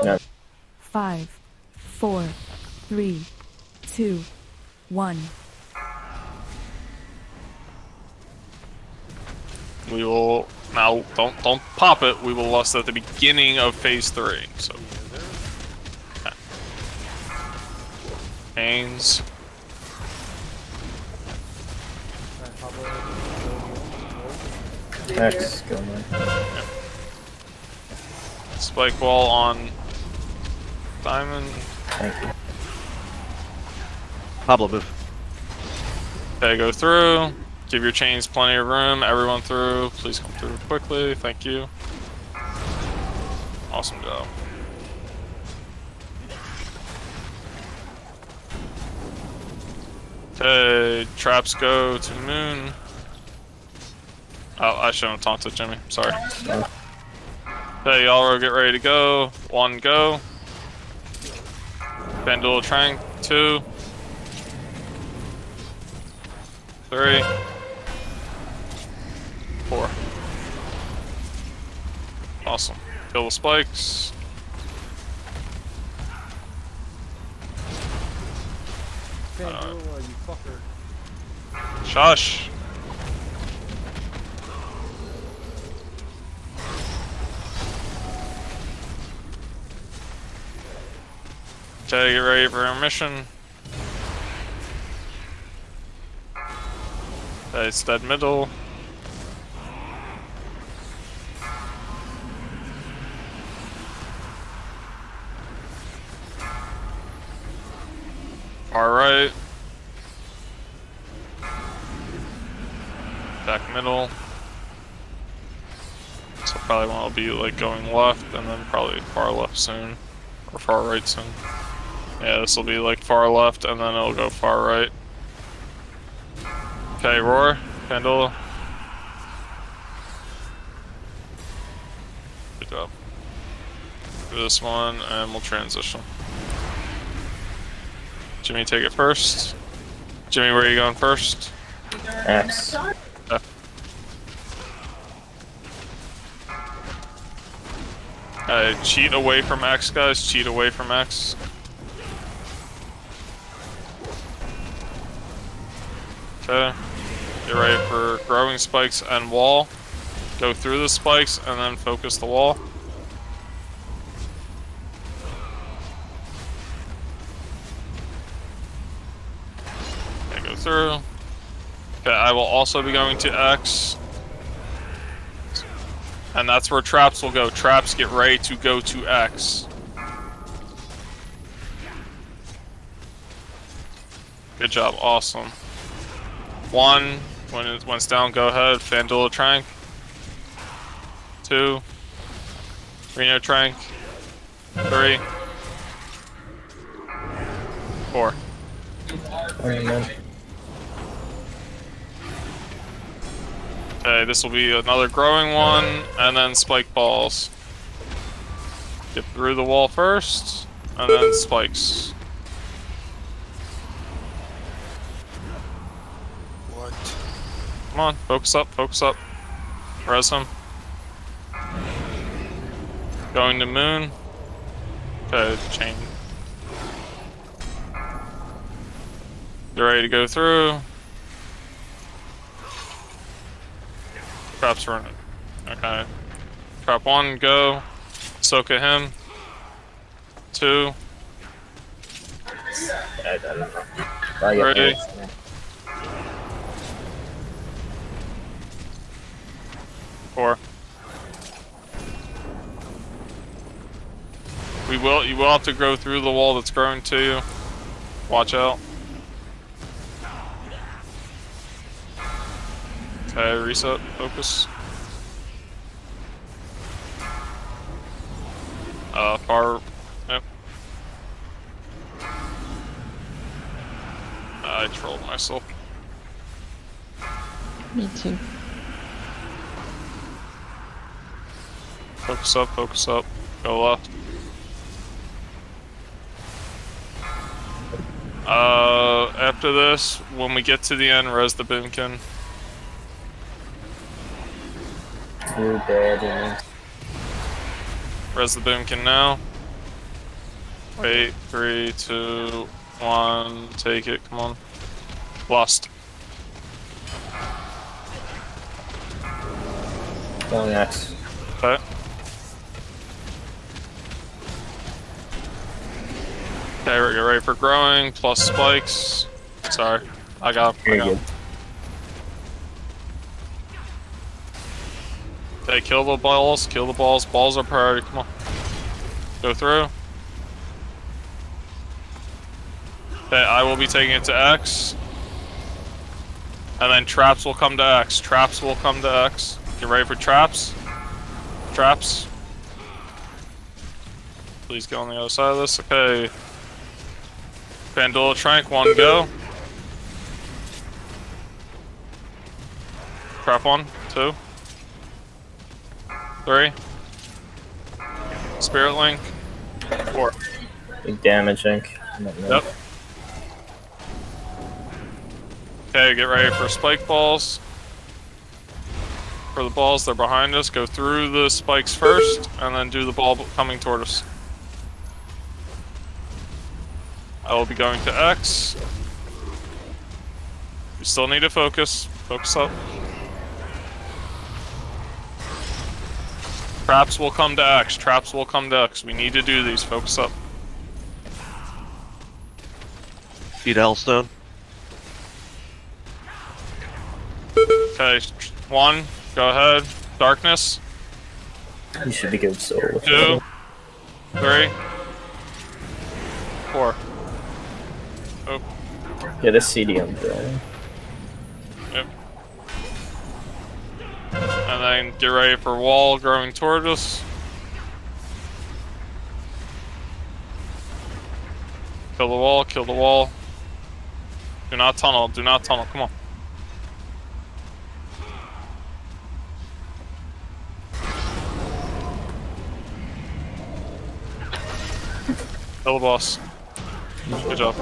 No. 5, 4, 3, 2, 1. We will now don't pop it. We will lust at the beginning of phase 3. So Pains. X, go man. Yep. Spike wall on Diamond. Thank you. Pablo move. Okay, go through. Give your chains plenty of room. Everyone through. Please come through quickly. Thank you. Awesome job. Okay, traps go to the moon. Oh, I shouldn't have taunted Jimmy. Sorry. Okay, y'all get ready to go. 1, go. Pendule Trank, 2. 3. 4. Awesome. Kill the spikes. You fucker. Shush. Okay, get ready for our mission. Okay, it's dead middle. Far right. Back middle. So probably won't be like going left and then probably far left soon. Or far right soon. Yeah, this will be like far left and then it'll go far right. Okay, roar, Pandula. Good job. Do this one and we'll transition. Jimmy, take it first. Jimmy, where are you going first? X. Cheat away from X, guys. Cheat away from X. Okay. Get ready for growing spikes and wall. Go through the spikes and then focus the wall. Okay, go through. Okay, I will also be going to X. And that's where traps will go. Traps, get ready to go to X. Good job, awesome. 1, when it's down, go ahead. Fandula Trank. 2. Reno Trank. 3. 4. Okay, this will be another growing one, and then spike balls. Get through the wall first, and then spikes. What? Come on, focus up, focus up. Res him. Going to moon. Okay, chain. Get ready to go through. Traps running. Okay. Trap 1, go. Soka him. 2. 3. 4. You will have to go through the wall that's growing to you. Watch out. Okay, reset, focus. Far, yep. I trolled myself. Me too. Focus up, go left. After this, when we get to the end, res the boomkin. You're dead. Res the boomkin now. Wait, 3, 2, 1, take it, come on. Lost. Going X. Okay. Okay, we're ready for growing, plus spikes. Sorry, I got Very him. good. Okay, kill the balls, kill the balls. Balls are priority, come on. Go through. Okay, I will be taking it to X. And then traps will come to X. Traps will come to X. Get ready for traps. Traps. Please get on the other side of this. Okay. Pandula Trank, 1, go. Trap 1, 2, 3. Spirit Link, 4. Big damage, Ink. Yep. Okay, get ready for spike balls. For the balls, they're behind us. Go through the spikes first, and then do the ball coming toward us. I will be going to X. We still need to focus. Focus up. Traps will come to X. Traps will come to X. We need to do these. Focus up. Eat Hellstone. Okay, 1. Go ahead. Darkness. You should be good solo. 2, 3, 4. Oh, Get a CDM drone. yep. And then get ready for wall growing toward us. Kill the wall, kill the wall. Do not tunnel, come on. Kill the boss. Good job.